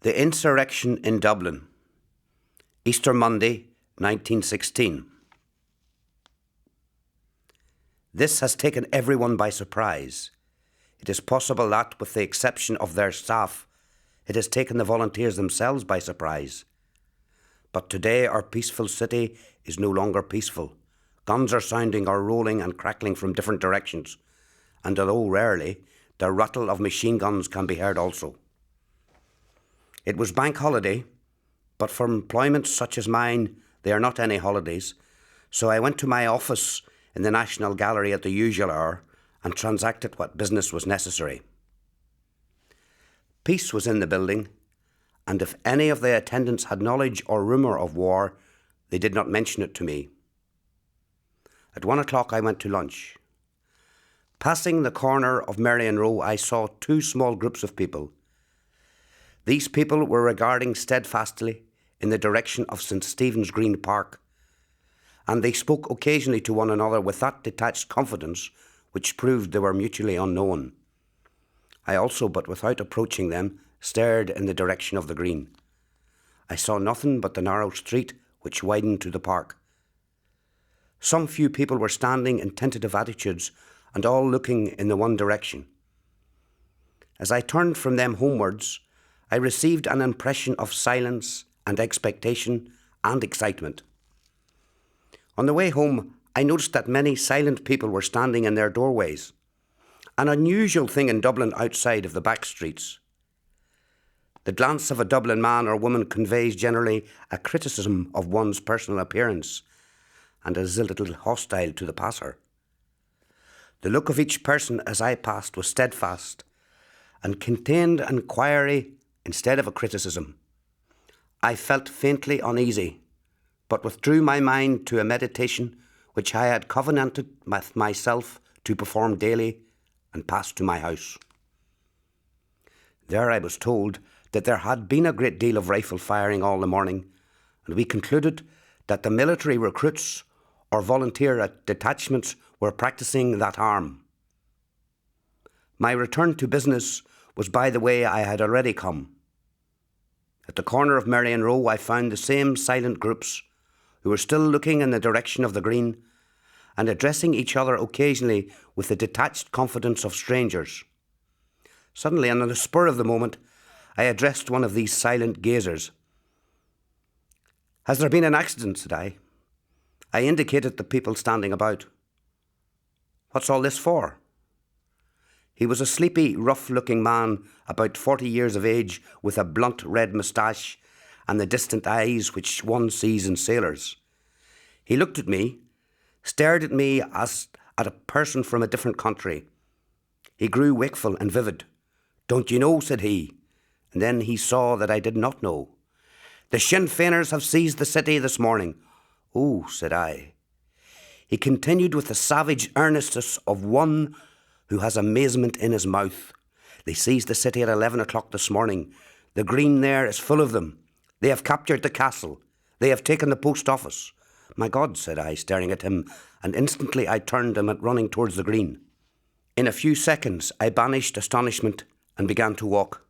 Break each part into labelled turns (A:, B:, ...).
A: The Insurrection in Dublin, Easter Monday, 1916. This has taken everyone by surprise. It is possible that, with the exception of their staff, it has taken the volunteers themselves by surprise. But today our peaceful city is no longer peaceful. Guns are sounding or rolling and crackling from different directions, and although rarely, the rattle of machine guns can be heard also. It was bank holiday, but for employments such as mine, they are not any holidays, so I went to my office in the National Gallery at the usual hour and transacted what business was necessary. Peace was in the building, and if any of the attendants had knowledge or rumour of war, they did not mention it to me. At 1 o'clock I went to lunch. Passing the corner of Merrion Row, I saw two small groups of people. These people were regarding steadfastly in the direction of St. Stephen's Green Park, and they spoke occasionally to one another with that detached confidence which proved they were mutually unknown. I also, but without approaching them, stared in the direction of the green. I saw nothing but the narrow street which widened to the park. Some few people were standing in tentative attitudes and all looking in the one direction. As I turned from them homewards, I received an impression of silence and expectation and excitement. On the way home, I noticed that many silent people were standing in their doorways, an unusual thing in Dublin outside of the back streets. The glance of a Dublin man or woman conveys generally a criticism of one's personal appearance and is a little hostile to the passer. The look of each person as I passed was steadfast and contained inquiry instead of a criticism. I felt faintly uneasy, but withdrew my mind to a meditation which I had covenanted with myself to perform daily, and passed to my house. There I was told that there had been a great deal of rifle firing all the morning, and we concluded that the military recruits or volunteer detachments were practising that arm. My return to business was by the way I had already come. At the corner of Merrion Row I found the same silent groups who were still looking in the direction of the green and addressing each other occasionally with the detached confidence of strangers. Suddenly, on the spur of the moment, I addressed one of these silent gazers. "Has there been an accident?" said I. I indicated the people standing about. "What's all this for?" He was a sleepy, rough-looking man, about 40 years of age, with a blunt red moustache and the distant eyes which one sees in sailors. He looked at me, stared at me as at a person from a different country. He grew wakeful and vivid. "Don't you know?" said he, and then he saw that I did not know. "The Sinn Féiners have seized the city this morning." "Oh," said I. He continued with the savage earnestness of one who has amazement in his mouth. "They seized the city at 11 o'clock this morning. The green there is full of them. They have captured the castle. They have taken the post office." "My God," said I, staring at him, and instantly I turned and went running towards the green. In a few seconds I banished astonishment and began to walk.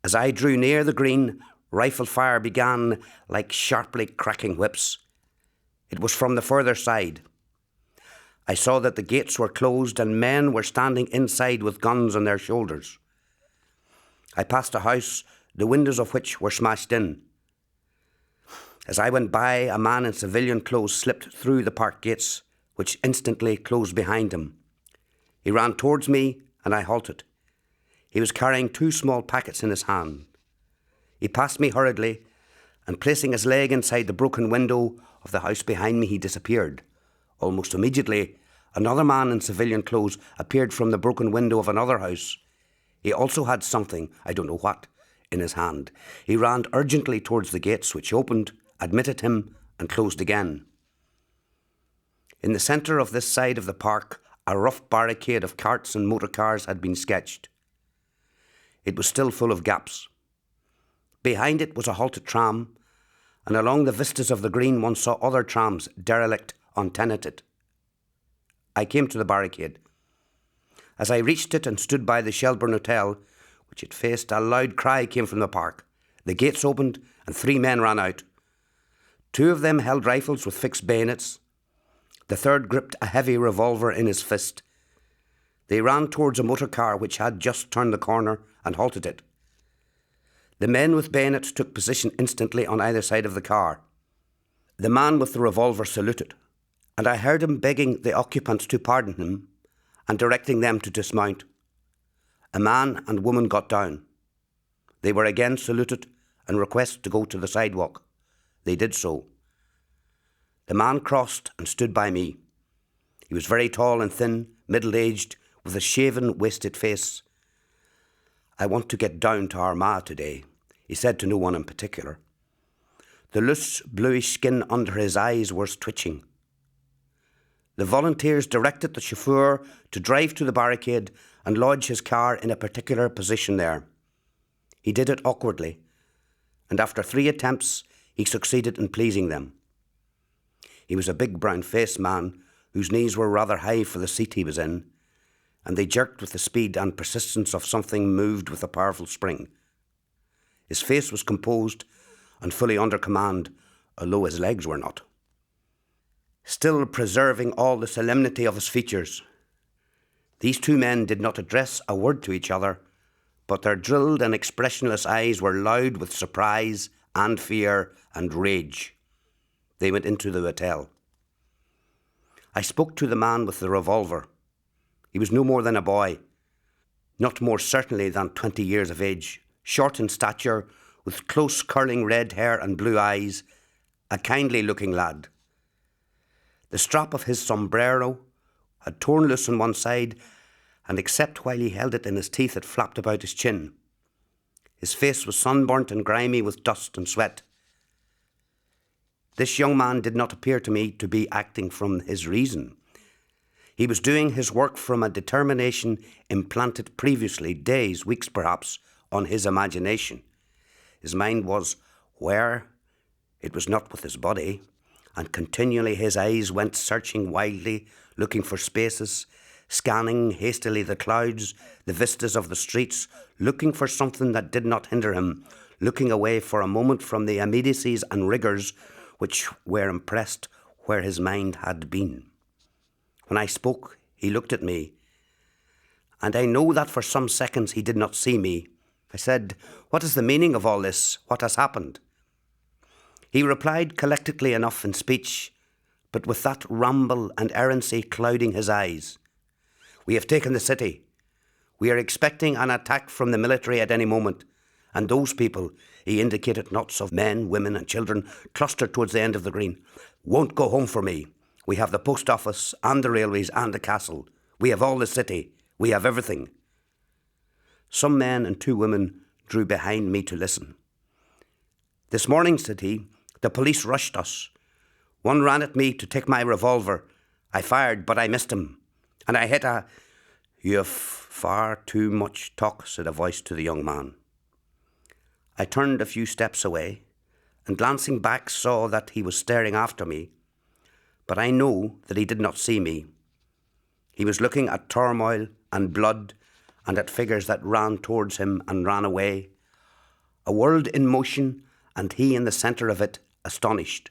A: As I drew near the green, rifle fire began like sharply cracking whips. It was from the further side. I saw that the gates were closed and men were standing inside with guns on their shoulders. I passed a house, the windows of which were smashed in. As I went by, a man in civilian clothes slipped through the park gates, which instantly closed behind him. He ran towards me and I halted. He was carrying two small packets in his hand. He passed me hurriedly, and placing his leg inside the broken window of the house behind me, he disappeared. Almost immediately, another man in civilian clothes appeared from the broken window of another house. He also had something, I don't know what, in his hand. He ran urgently towards the gates, which opened, admitted him, and closed again. In the centre of this side of the park, a rough barricade of carts and motor cars had been sketched. It was still full of gaps. Behind it was a halted tram, and along the vistas of the green one saw other trams, derelict, untenanted. I came to the barricade. As I reached it and stood by the Shelbourne Hotel, which it faced, a loud cry came from the park. The gates opened and 3 men ran out. 2 of them held rifles with fixed bayonets. The third gripped a heavy revolver in his fist. They ran towards a motor car which had just turned the corner and halted it. The men with bayonets took position instantly on either side of the car. The man with the revolver saluted, and I heard him begging the occupants to pardon him and directing them to dismount. A man and woman got down. They were again saluted and requested to go to the sidewalk. They did so. The man crossed and stood by me. He was very tall and thin, middle-aged, with a shaven, wasted face. "I want to get down to Armagh today," he said to no one in particular. The loose, bluish skin under his eyes was twitching. The volunteers directed the chauffeur to drive to the barricade and lodge his car in a particular position there. He did it awkwardly, and after 3 attempts, he succeeded in pleasing them. He was a big brown-faced man whose knees were rather high for the seat he was in, and they jerked with the speed and persistence of something moved with a powerful spring. His face was composed and fully under command, although his legs were not. Still preserving all the solemnity of his features, these 2 men did not address a word to each other, but their drilled and expressionless eyes were loud with surprise and fear and rage. They went into the hotel. I spoke to the man with the revolver. He was no more than a boy, not more certainly than 20 years of age, short in stature, with close curling red hair and blue eyes, a kindly-looking lad. The strap of his sombrero had torn loose on one side, and except while he held it in his teeth, it flapped about his chin. His face was sunburnt and grimy with dust and sweat. This young man did not appear to me to be acting from his reason. He was doing his work from a determination implanted previously, days, weeks perhaps, on his imagination. His mind was where? It was not with his body, and continually his eyes went searching wildly, looking for spaces, scanning hastily the clouds, the vistas of the streets, looking for something that did not hinder him, looking away for a moment from the immediacies and rigours which were impressed where his mind had been. When I spoke, he looked at me, and I know that for some seconds he did not see me. I said, "What is the meaning of all this? What has happened?" He replied collectedly enough in speech, but with that ramble and errancy clouding his eyes. "We have taken the city. We are expecting an attack from the military at any moment, and those people," he indicated knots of men, women and children clustered towards the end of the green, "won't go home for me. We have the post office and the railways and the castle. We have all the city. We have everything." Some men and 2 women drew behind me to listen. "This morning," said he, "the police rushed us. One ran at me to take my revolver. I fired, but I missed him. And I hit a—" "You have far too much talk," said a voice to the young man. I turned a few steps away, and glancing back saw that he was staring after me, but I know that he did not see me. He was looking at turmoil and blood and at figures that ran towards him and ran away, a world in motion and he in the centre of it, astonished.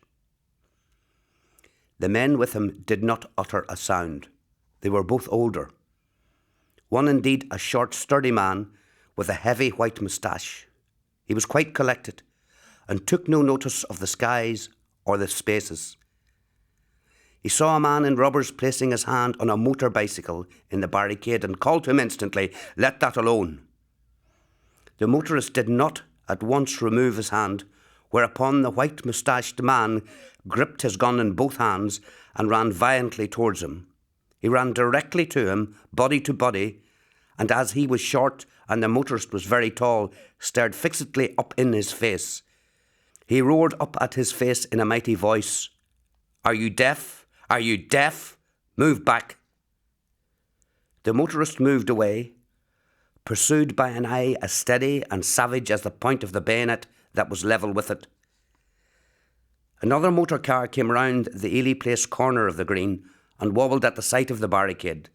A: The men with him did not utter a sound. They were both older. One indeed a short, sturdy man with a heavy white moustache. He was quite collected and took no notice of the skies or the spaces. He saw a man in rubbers placing his hand on a motor bicycle in the barricade and called to him instantly, "Let that alone." The motorist did not at once remove his hand, whereupon the white-moustached man gripped his gun in both hands and ran violently towards him. He ran directly to him, body to body, and as he was short and the motorist was very tall, stared fixedly up in his face. He roared up at his face in a mighty voice, "Are you deaf? Are you deaf? Move back." The motorist moved away, pursued by an eye as steady and savage as the point of the bayonet that was level with it. Another motor car came round the Ely Place corner of the green and wobbled at the sight of the barricade.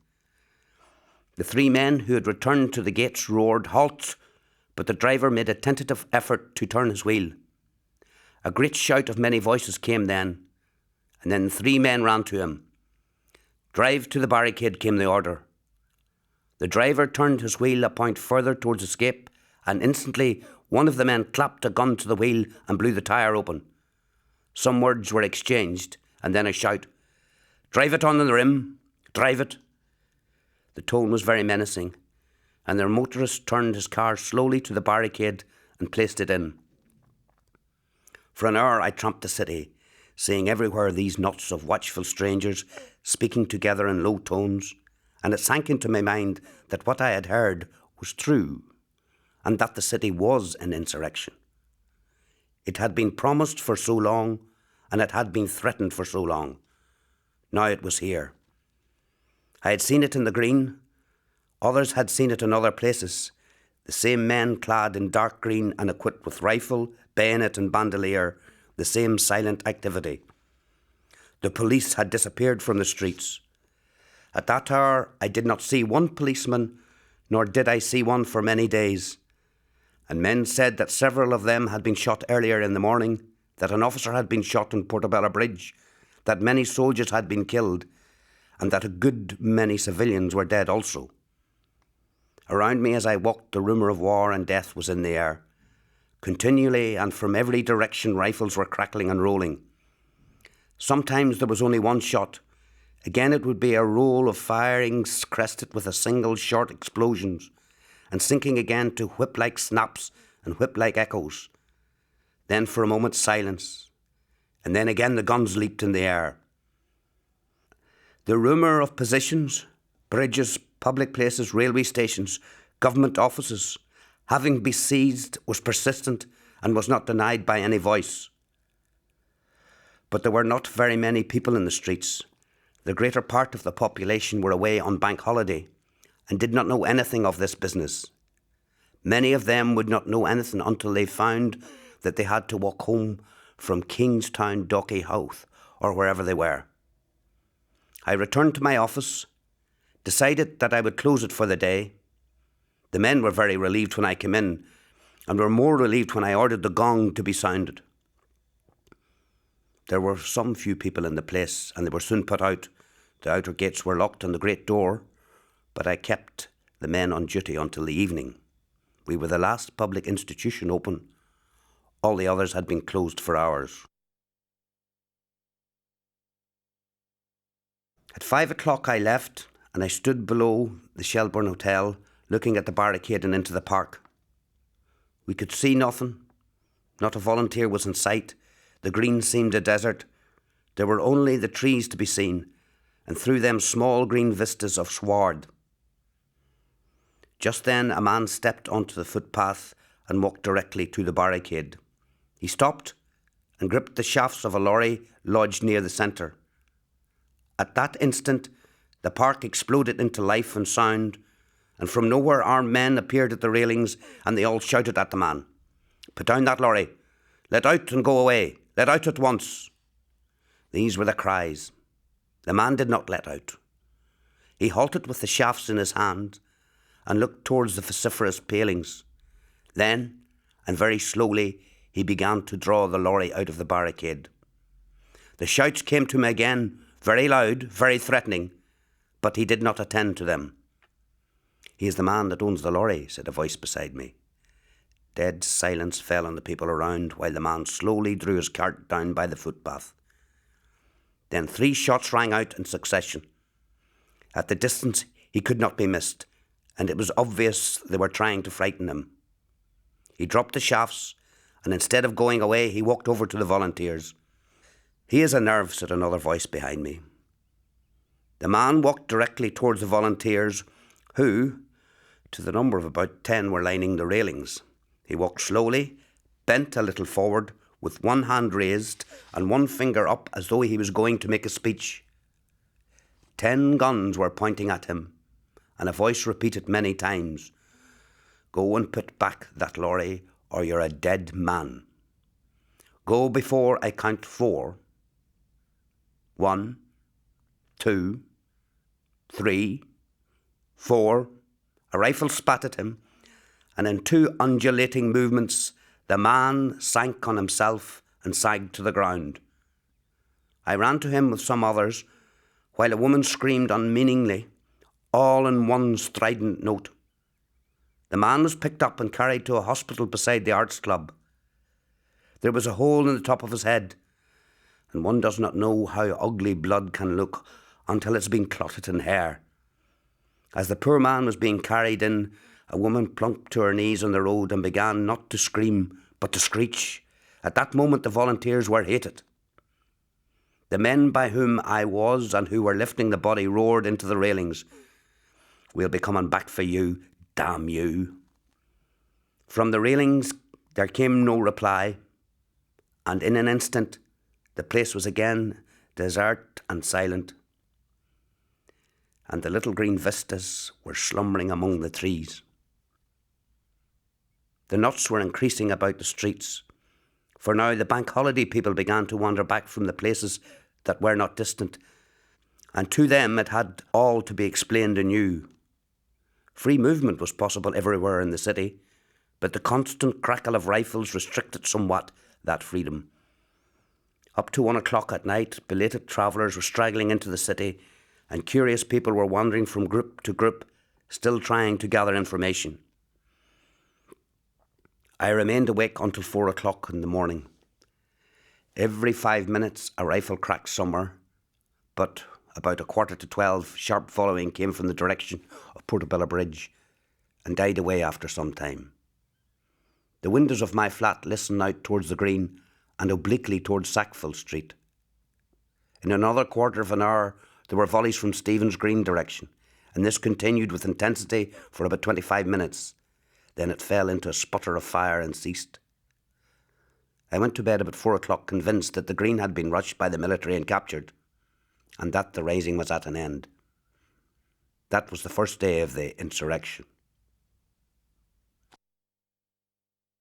A: The 3 men who had returned to the gates roared, "Halt! but the driver made a tentative effort to turn his wheel. A great shout of many voices came then, and then 3 men ran to him. "Drive to the barricade," came the order. The driver turned his wheel a point further towards escape, and instantly one of the men clapped a gun to the wheel and blew the tyre open. Some words were exchanged, and then a shout, "Drive it on the rim! Drive it!" The tone was very menacing, and the motorist turned his car slowly to the barricade and placed it in. For an hour I tramped the city, seeing everywhere these knots of watchful strangers speaking together in low tones, and it sank into my mind that what I had heard was true, and that the city was in insurrection. It had been promised for so long, and it had been threatened for so long. Now it was here. I had seen it in the Green. Others had seen it in other places. The same men clad in dark green and equipped with rifle, bayonet and bandolier, the same silent activity. The police had disappeared from the streets. At that hour I did not see one policeman, nor did I see one for many days. And men said that several of them had been shot earlier in the morning, that an officer had been shot on Portobello Bridge, that many soldiers had been killed, and that a good many civilians were dead also. Around me as I walked, the rumour of war and death was in the air. Continually and from every direction rifles were crackling and rolling. Sometimes there was only one shot. Again it would be a roll of firings crested with a single short explosions, and sinking again to whip-like snaps and whip-like echoes. Then for a moment silence, and then again the guns leaped in the air. The rumour of positions, bridges, public places, railway stations, government offices, having been seized was persistent and was not denied by any voice. But there were not very many people in the streets. The greater part of the population were away on bank holiday and did not know anything of this business. Many of them would not know anything until they found that they had to walk home from Kingstown, Docky House, or wherever they were. I returned to my office, decided that I would close it for the day. The men were very relieved when I came in, and were more relieved when I ordered the gong to be sounded. There were some few people in the place, and they were soon put out. The outer gates were locked and the great door, but I kept the men on duty until the evening. We were the last public institution open. All the others had been closed for hours. At 5 o'clock I left, and I stood below the Shelbourne Hotel, looking at the barricade and into the park. We could see nothing. Not a volunteer was in sight. The green seemed a desert. There were only the trees to be seen, and through them small green vistas of sward. Just then a man stepped onto the footpath and walked directly to the barricade. He stopped and gripped the shafts of a lorry lodged near the centre. At that instant, the park exploded into life and sound, and from nowhere armed men appeared at the railings, and they all shouted at the man, "Put down that lorry! Let out and go away! Let out at once!" These were the cries. The man did not let out. He halted with the shafts in his hand and looked towards the vociferous palings. Then, and very slowly, he began to draw the lorry out of the barricade. The shouts came to him again, very loud, very threatening, but he did not attend to them. "He is the man that owns the lorry," said a voice beside me. Dead silence fell on the people around while the man slowly drew his cart down by the footpath. Then 3 shots rang out in succession. At the distance he could not be missed, and it was obvious they were trying to frighten him. He dropped the shafts, and instead of going away, he walked over to the volunteers. "He is a nerve," said another voice behind me. The man walked directly towards the volunteers, who, to the number of about 10, were lining the railings. He walked slowly, bent a little forward, with one hand raised and one finger up as though he was going to make a speech. 10 guns were pointing at him, and a voice repeated many times, "Go and put back that lorry, or you're a dead man. Go before I count 4. 1, 2, 3, 4. A rifle spat at him, and in two undulating movements, the man sank on himself and sagged to the ground. I ran to him with some others, while a woman screamed unmeaningly, all in one strident note. The man was picked up and carried to a hospital beside the Arts Club. There was a hole in the top of his head, and one does not know how ugly blood can look until it's been clotted in hair. As the poor man was being carried in, a woman plumped to her knees on the road and began not to scream, but to screech. At that moment the volunteers were hated. The men by whom I was and who were lifting the body roared into the railings, "We'll be coming back for you, damn you." From the railings there came no reply, and in an instant the place was again desert and silent, and the little green vistas were slumbering among the trees. The knots were increasing about the streets, for now the bank holiday people began to wander back from the places that were not distant, and to them it had all to be explained anew. Free movement was possible everywhere in the city, but the constant crackle of rifles restricted somewhat that freedom. Up to 1 o'clock at night, belated travellers were straggling into the city, and curious people were wandering from group to group, still trying to gather information. I remained awake until 4 o'clock in the morning. Every 5 minutes a rifle cracked somewhere, but about 11:45 sharp volleying came from the direction of Portobello Bridge and died away after some time. The windows of my flat listened out towards the Green and obliquely towards Sackville Street. In another quarter of an hour there were volleys from Stephen's Green direction, and this continued with intensity for about 25 minutes. Then it fell into a sputter of fire and ceased. I went to bed about 4 o'clock, convinced that the Green had been rushed by the military and captured, and that the rising was at an end. That was the first day of the insurrection.